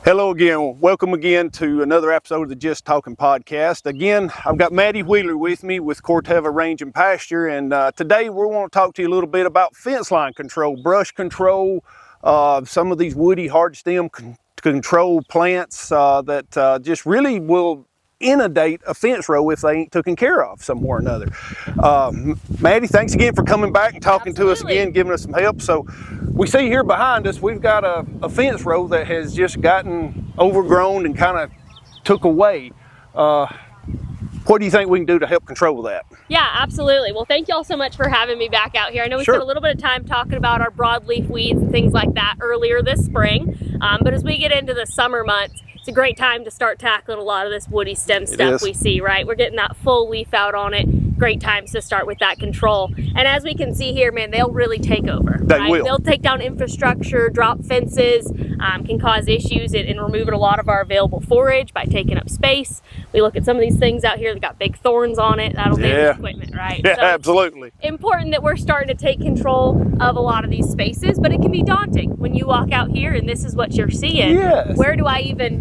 Hello again. Welcome again to another episode of the Just Talking podcast. Again, I've got Maddie Wheeler with me with Corteva Range and Pasture, and today we want to talk to you a little bit about fence line control, brush control, some of these woody hard stem control plants that just really will inundate a fence row if they ain't taken care of somewhere or another. Maddie, thanks again for coming back and talking to us again, giving us some help. So we see here behind us, we've got a fence row that has just gotten overgrown and kind of took away. What do you think we can do to help control that? Yeah, absolutely. Well, thank you all so much for having me back out here. I know we spent a little bit of time talking about our broadleaf weeds and things like that earlier this spring, but as we get into the summer months, it's a great time to start tackling a lot of this woody stem stuff we see, right? We're getting that full leaf out on it. Great times to start with that control. And as we can see here, man, they'll really take over. They will. They'll take down infrastructure, drop fences, can cause issues in removing a lot of our available forage by taking up space. We look at some of these things out here that got big thorns on it. That'll damage equipment, right? Yeah, so absolutely. Important that we're starting to take control of a lot of these spaces, but it can be daunting when you walk out here and this is what you're seeing. Yes. Where do I even,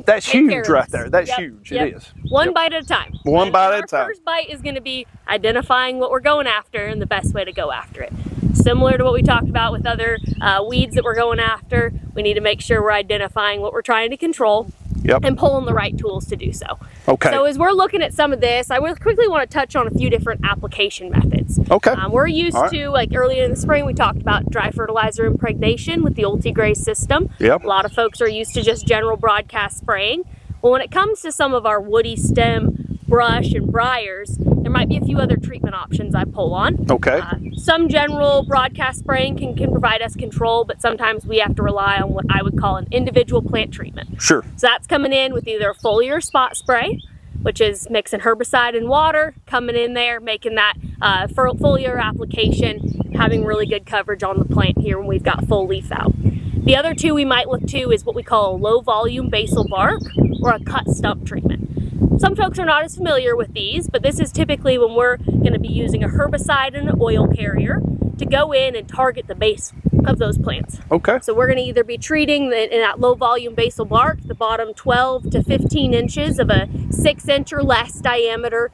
That's huge right there. That's huge. It is. One bite at a time. One bite at a time. Our first bite is going to be identifying what we're going after and the best way to go after it. Similar to what we talked about with other weeds that we're going after, we need to make sure we're identifying what we're trying to control and pulling the right tools to do so. Okay. So as we're looking at some of this, I will quickly want to touch on a few different application methods. Okay. We're used to, like earlier in the spring, we talked about dry fertilizer impregnation with the Ultigraze system. Yep. A lot of folks are used to just general broadcast spraying. Well, when it comes to some of our woody stem, brush, and briars, there might be a few other treatment options I pull on. Okay. Some general broadcast spraying can provide us control, but sometimes we have to rely on what I would call an individual plant treatment. Sure. So that's coming in with either a foliar spot spray, which is mixing herbicide and water, coming in there, making that foliar application, having really good coverage on the plant here when we've got full leaf out. The other two we might look to is what we call a low volume basal bark or a cut stump treatment. Some folks are not as familiar with these, but this is typically when we're going to be using a herbicide and an oil carrier to go in and target the base of those plants. Okay. So we're going to either be treating in that low volume basal bark, the bottom 12 to 15 inches of a 6-inch or less diameter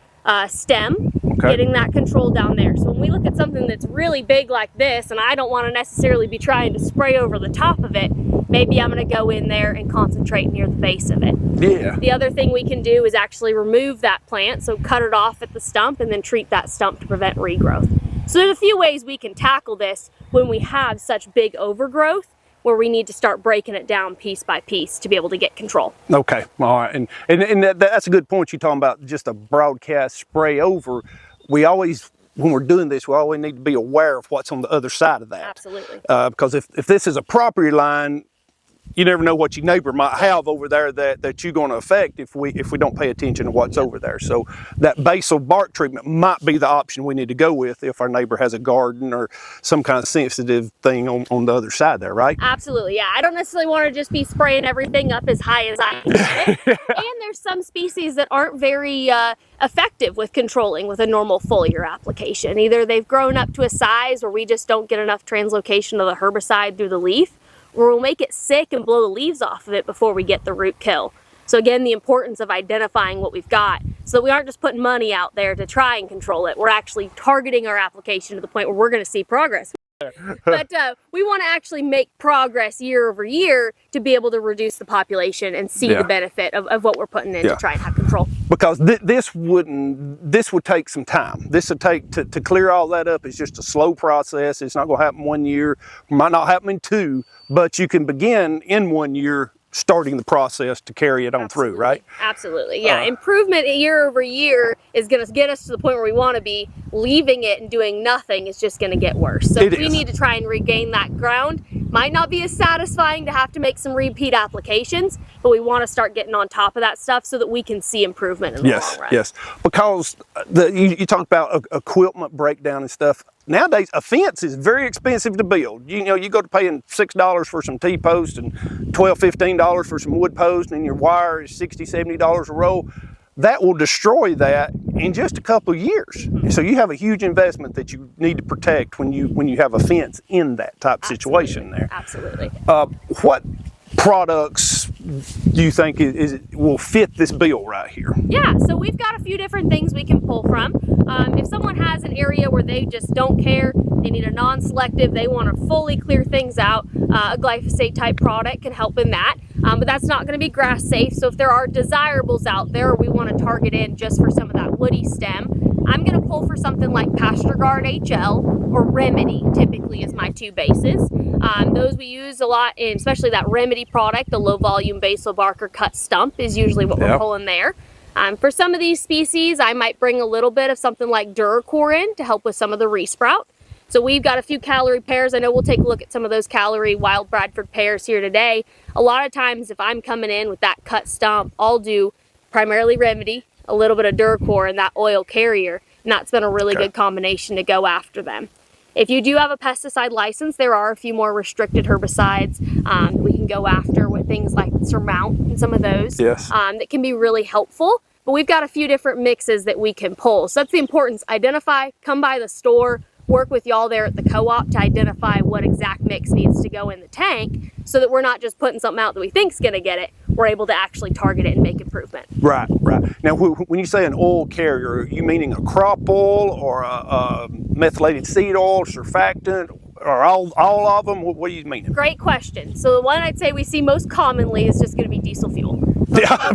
stem, getting that control down there. So when we look at something that's really big like this, and I don't want to necessarily be trying to spray over the top of it, maybe I'm going to go in there and concentrate near the base of it. Yeah. The other thing we can do is actually remove that plant, so cut it off at the stump and then treat that stump to prevent regrowth. So there's a few ways we can tackle this when we have such big overgrowth, where we need to start breaking it down piece by piece to be able to get control. Okay, all right, and that's a good point. You're talking about just a broadcast spray over. We always, when we're doing this, we always need to be aware of what's on the other side of that. Absolutely. Because if this is a property line, you never know what your neighbor might have over there that you're going to affect if we don't pay attention to what's over there. So that basal bark treatment might be the option we need to go with if our neighbor has a garden or some kind of sensitive thing on the other side there, right? Absolutely, yeah. I don't necessarily want to just be spraying everything up as high as I can get it. And there's some species that aren't very effective with controlling with a normal foliar application. Either they've grown up to a size where we just don't get enough translocation of the herbicide through the leaf, or we'll make it sick and blow the leaves off of it before we get the root kill. So again, the importance of identifying what we've got so that we aren't just putting money out there to try and control it. We're actually targeting our application to the point where we're going to see progress. But we want to actually make progress year over year to be able to reduce the population and see the benefit of what we're putting in to try and have control. Because this would take some time. This would take to clear all that up. It's just a slow process. It's not going to happen 1 year, might not happen in 2, but you can begin in 1 year starting the process to carry it on through, right? Absolutely, yeah. Improvement year over year is going to get us to the point where we want to be. Leaving it and doing nothing is just going to get worse. So we need to try and regain that ground. Might not be as satisfying to have to make some repeat applications, but we want to start getting on top of that stuff so that we can see improvement in the long run. Yes, because you talked about equipment breakdown and stuff. Nowadays, a fence is very expensive to build. You know, you go to paying $6 for some T-posts and $12, $15 for some wood posts, and your wire is $60, $70 a roll. That will destroy that in just a couple of years. So you have a huge investment that you need to protect when you have a fence in that type situation there. Absolutely. products do you think will fit this bill right here? Yeah, so we've got a few different things we can pull from. If someone has an area where they just don't care, they need a non-selective, they want to fully clear things out, a glyphosate type product can help in that. But that's not going to be grass safe. So if there are desirables out there, we want to target in just for some of that woody stem, I'm going to pull for something like Pasture Guard HL or Remedy, typically is my two bases. Those we use a lot in, especially that Remedy product, the low volume basal bark or cut stump is usually what we're pulling there. For some of these species, I might bring a little bit of something like Duracor in to help with some of the resprout. So we've got a few calorie pairs. I know we'll take a look at some of those calorie wild Bradford pears here today. A lot of times if I'm coming in with that cut stump, I'll do primarily Remedy, a little bit of Duracor and that oil carrier, and that's been a really good combination to go after them. If you do have a pesticide license, there are a few more restricted herbicides we can go after with things like Surmount and some of those that can be really helpful. But we've got a few different mixes that we can pull. So that's the importance. Identify, come by the store, work with y'all there at the co-op to identify what exact mix needs to go in the tank so that we're not just putting something out that we think's gonna get it. We're able to actually target it and make improvement. Right, right. Now, when you say an oil carrier, are you meaning a crop oil or a methylated seed oil, surfactant, or all of them? What do you mean? Great question. So the one I'd say we see most commonly is just going to to be diesel fuel.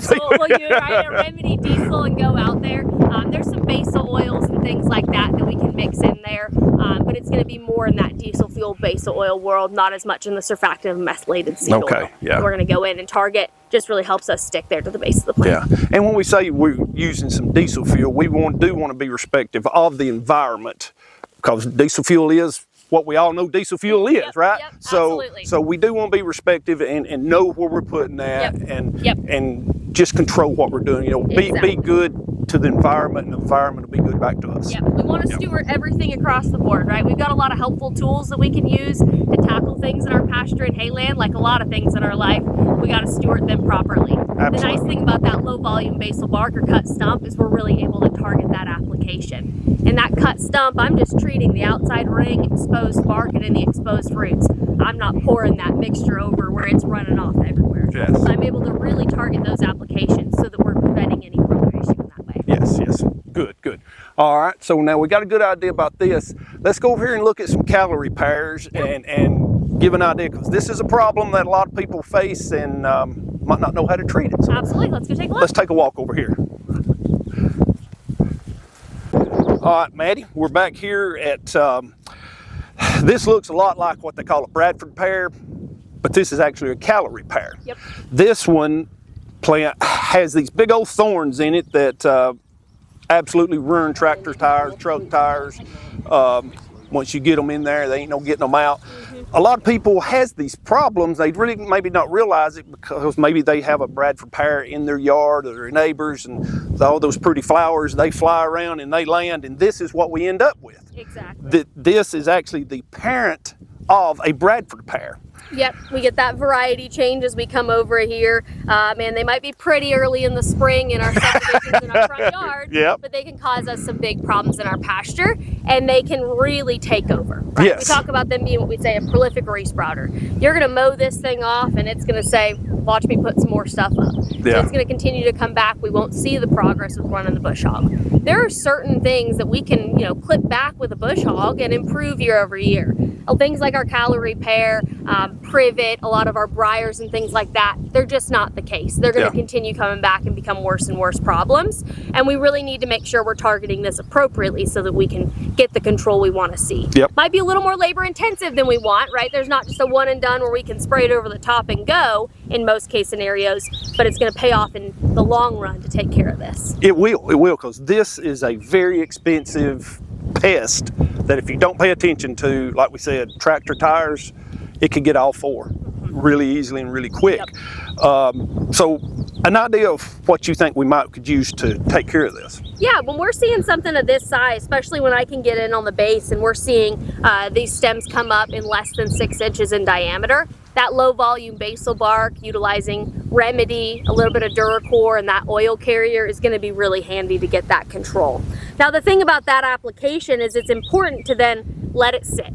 So we'll use a Remedy diesel and go out there. There's some basal oils and things like that that we can mix in there, but it's going to be more in that diesel fuel basal oil world, not as much in the surfactant of methylated seed oil. We're going to go in and target. Just really helps us stick there to the base of the plant. Yeah, and when we say we're using some diesel fuel, we do want to be respectful of the environment, because diesel fuel is what we all know diesel fuel is, right? Yep, so absolutely. So we do want to be respectful and know where we're putting that and just control what we're doing. You know, be good to the environment, and the environment will be good back to us. Yeah, we want to steward everything across the board, right? We've got a lot of helpful tools that we can use to tackle things in our pasture and hayland, like a lot of things in our life. We got to steward them properly. Absolutely. The nice thing about that low volume basal bark or cut stump is we're really able to target that application. In that cut stump, I'm just treating the outside ring, exposed bark, and in the exposed roots. I'm not pouring that mixture over where it's running off everywhere. Yes. So I'm able to really target those applications so that we're preventing any further issue in that way. Yes, yes. Good, good. All right, so now we got a good idea about this. Let's go over here and look at some calorie pairs and give an idea, because this is a problem that a lot of people face and might not know how to treat it. So absolutely, let's go take a look. Let's take a walk over here. All right, Maddie, we're back here at, this looks a lot like what they call a Bradford pear, but this is actually a calorie pear. Yep. This one plant has these big old thorns in it that absolutely ruin tractor tires, truck tires. Once you get them in there, they ain't no getting them out. A lot of people has these problems. They really maybe not realize it because maybe they have a Bradford pear in their yard or their neighbors, and all those pretty flowers, they fly around and they land, and this is what we end up with. Exactly. This is actually the parent of a Bradford pear. Yep, we get that variety change as we come over here. Man, they might be pretty early in the spring in our subdivisions in our front yard, but they can cause us some big problems in our pasture, and they can really take over. Right? Yes. We talk about them being what we say a prolific resprouter. You're going to mow this thing off, and it's going to say, watch me put some more stuff up. So it's going to continue to come back. We won't see the progress with running the bush hog. There are certain things that we can, clip back with a bush hog and improve year over year. Things like our calorie pear, privet, a lot of our briars and things like that, they're just not the case. They're going to continue coming back and become worse and worse problems. And we really need to make sure we're targeting this appropriately so that we can get the control we want to see. Might be a little more labor intensive than we want, right? There's not just a one and done where we can spray it over the top and go in most case scenarios, but it's going to pay off in the long run to take care of this. It will, because this is a very expensive pest that if you don't pay attention to, like we said, tractor tires, it could get all four really easily and really quick. So an idea of what you think we could use to take care of this. Yeah, when we're seeing something of this size, especially when I can get in on the base and we're seeing these stems come up in less than 6 inches in diameter, that low volume basal bark, utilizing Remedy, a little bit of Duracor, and that oil carrier is going to be really handy to get that control. Now the thing about that application is it's important to then let it sit.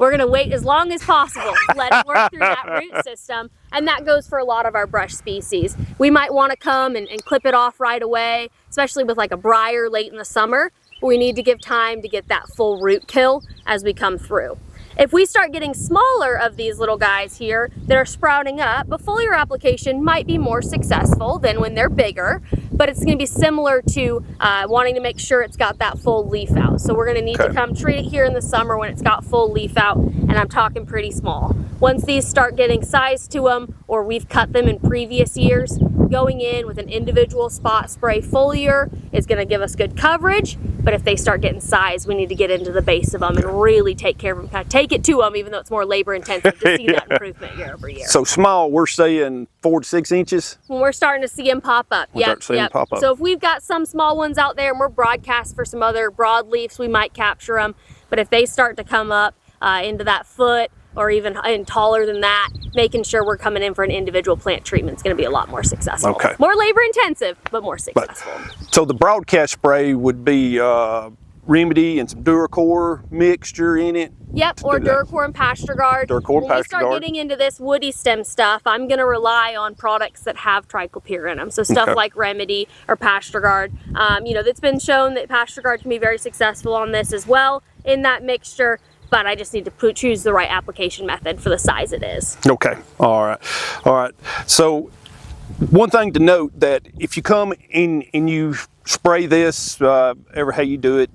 We're gonna wait as long as possible, let it work through that root system, and that goes for a lot of our brush species. We might wanna come and clip it off right away, especially with like a briar late in the summer. We need to give time to get that full root kill as we come through. If we start getting smaller of these little guys here that are sprouting up, a foliar application might be more successful than when they're bigger, but it's going to be similar to wanting to make sure it's got that full leaf out. So we're going to need to come treat it here in the summer when it's got full leaf out, and I'm talking pretty small. Once these start getting size to them, or we've cut them in previous years, going in with an individual spot spray foliar is going to give us good coverage. But if they start getting size, we need to get into the base of them and really take care of them, kind of take it to them, even though it's more labor intensive to see that improvement year over year. So small, we're saying 4 to 6 inches? When we're starting to see them pop up. Yep. So if we've got some small ones out there and we're broadcast for some other broadleafs, we might capture them. But if they start to come up into that foot, or even taller than that, making sure we're coming in for an individual plant treatment is going to be a lot more successful. Okay. More labor intensive, but more successful. So the broadcast spray would be Remedy and some Duracor mixture in it? Yep, or Duracor and Pasture Guard. When we start getting into this woody stem stuff, I'm going to rely on products that have trichopyr in them. So stuff like Remedy or Pasture Guard. You know, it's been shown that Pasture Guard can be very successful on this as well in that mixture. But I just need to choose the right application method for the size it is. Okay, all right. So one thing to note, that if you come in and you spray this, ever how you do it,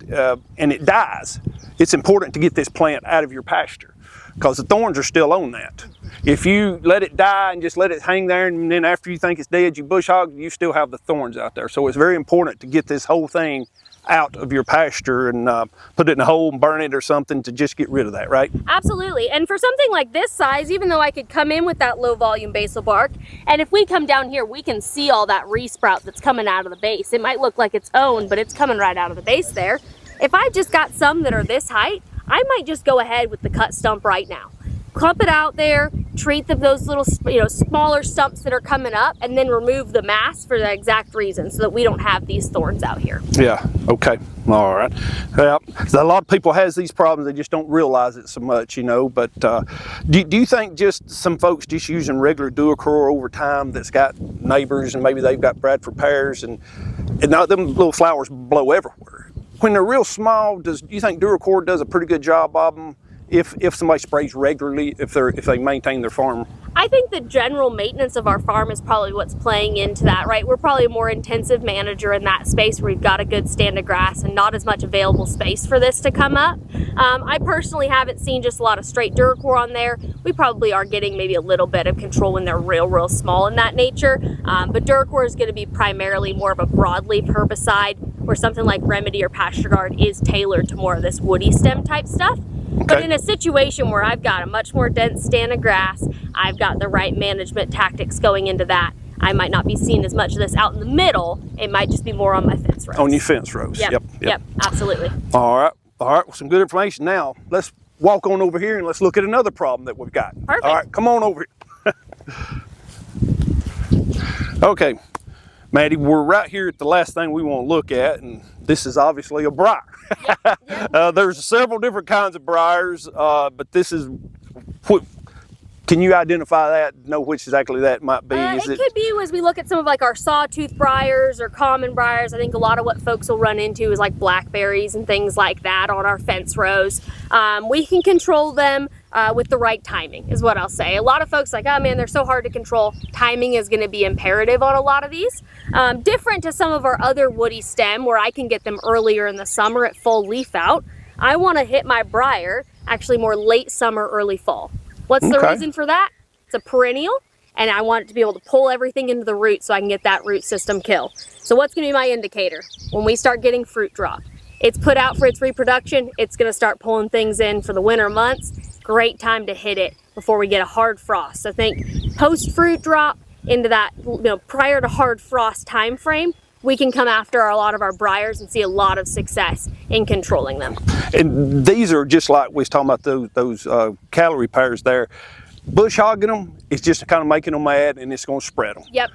and it dies, it's important to get this plant out of your pasture because the thorns are still on that. If you let it die and just let it hang there, and then after you think it's dead, you bush hog, you still have the thorns out there. So it's very important to get this whole thing out of your pasture and put it in a hole and burn it or something to just get rid of that, right? Absolutely. And for something like this size, even though I could come in with that low volume basal bark, and if we come down here, we can see all that resprout that's coming out of the base. It might look like its own, but it's coming right out of the base there. If I've just got some that are this height, I might just go ahead with the cut stump right now. Clump it out there, treat those little, smaller stumps that are coming up, and then remove the mass for the exact reason so that we don't have these thorns out here. Yeah, okay, all right. Well, a lot of people has these problems, they just don't realize it so much, but do you think just some folks just using regular Duracor over time that's got neighbors and maybe they've got Bradford pears and now them little flowers blow everywhere. When they're real small, do you think Duracor does a pretty good job of them? If somebody sprays regularly, if they maintain their farm? I think the general maintenance of our farm is probably what's playing into that, right? We're probably a more intensive manager in that space where we've got a good stand of grass and not as much available space for this to come up. I personally haven't seen just a lot of straight Duracor on there. We probably are getting maybe a little bit of control when they're real small in that nature. But Duracor is going to be primarily more of a broadleaf herbicide, where something like Remedy or Pasture Guard is tailored to more of this woody stem type stuff. But in a situation where I've got a much more dense stand of grass, I've got the right management tactics going into that, I might not be seeing as much of this out in the middle. It might just be more on my fence rows. On your fence rows. Yep, absolutely. All right, well, some good information. Now, let's walk on over here and let's look at another problem that we've got. Perfect. All right, come on over here. Okay, Maddie, we're right here at the last thing we want to look at, and this is obviously a briar. There's several different kinds of briars, but this is, can you identify that, know which exactly that might be? It could be as we look at some of like our sawtooth briars or common briars. I think a lot of what folks will run into is like blackberries and things like that on our fence rows. We can control them with the right timing is what I'll say. A lot of folks like, oh man, they're so hard to control. Timing is going to be imperative on a lot of these. Different to some of our other woody stem where I can get them earlier in the summer at full leaf out. I want to hit my briar actually more late summer, early fall. What's the reason for that? It's a perennial, and I want it to be able to pull everything into the root so I can get that root system kill. So what's going to be my indicator? When we start getting fruit drop, it's put out for its reproduction, it's going to start pulling things in for the winter months. Great time to hit it before we get a hard frost. So think post fruit drop into that, prior to hard frost time frame, we can come after a lot of our briars and see a lot of success in controlling them. And these are just like we was talking about those calorie pears there. Bush hogging them, it's just kind of making them mad and it's going to spread them. Yep.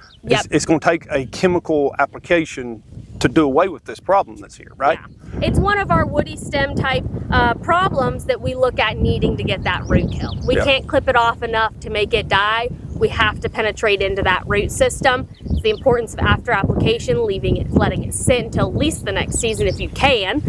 It's going to take a chemical application to do away with this problem that's here, right? Yeah. It's one of our woody stem type problems that we look at needing to get that root kill. We can't clip it off enough to make it die. We have to penetrate into that root system. It's the importance of after application, letting it sit until at least the next season if you can.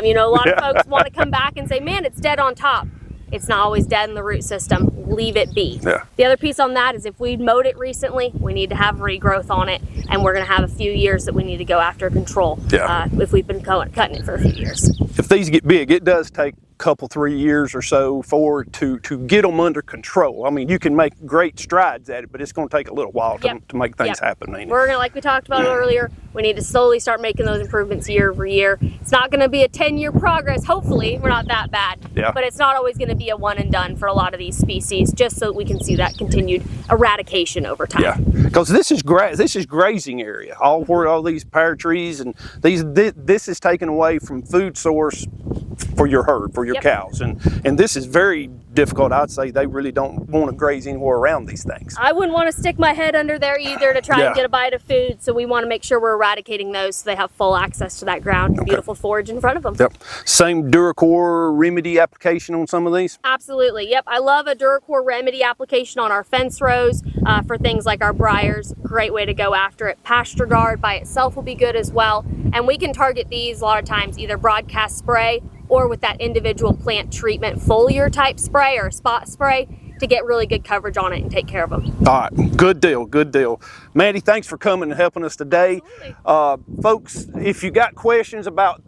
You know, a lot of folks want to come back and say, man, it's dead on top. It's not always dead in the root system. Leave it be. Yeah. The other piece on that is if we mowed it recently, we need to have regrowth on it, and we're going to have a few years that we need to go after control if we've been cutting it for a few years. If these get big, it does take couple 3 years or so to get them under control. I mean, you can make great strides at it, but it's going to take a little while to make things happen. We're gonna, like we talked about earlier, we need to slowly start making those improvements year over year. It's not going to be a 10-year progress. Hopefully, we're not that bad, but it's not always going to be a one and done for a lot of these species, just so that we can see that continued eradication over time. Yeah, because this is grazing area. All these pear trees and this is taken away from food source for your herd, for your cows, and this is very difficult. I'd say they really don't want to graze anywhere around these things. I wouldn't want to stick my head under there either to try and get a bite of food, so we want to make sure we're eradicating those so they have full access to that ground and beautiful forage in front of them. Yep. Same Duracore remedy application on some of these? Absolutely, yep. I love a Duracore remedy application on our fence rows for things like our briars. Great way to go after it. Pasture Guard by itself will be good as well, and we can target these a lot of times either broadcast spray or with that individual plant treatment foliar type spray or spot spray to get really good coverage on it and take care of them. All right, good deal, good deal. Maddie, thanks for coming and helping us today. Folks, if you got questions about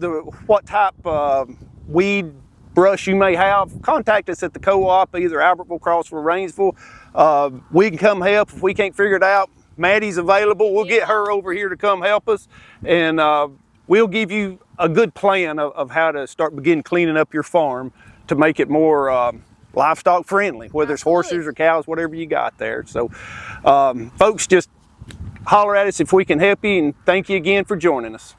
what type of weed brush you may have, contact us at the co-op, either Albertville, Crossville, Rainsville. We can come help if we can't figure it out. Maddie's available. We'll get her over here to come help us, and we'll give you a good plan of how to begin cleaning up your farm to make it more livestock friendly, whether it's horses or cows, whatever you got there. So folks, just holler at us if we can help you, and thank you again for joining us.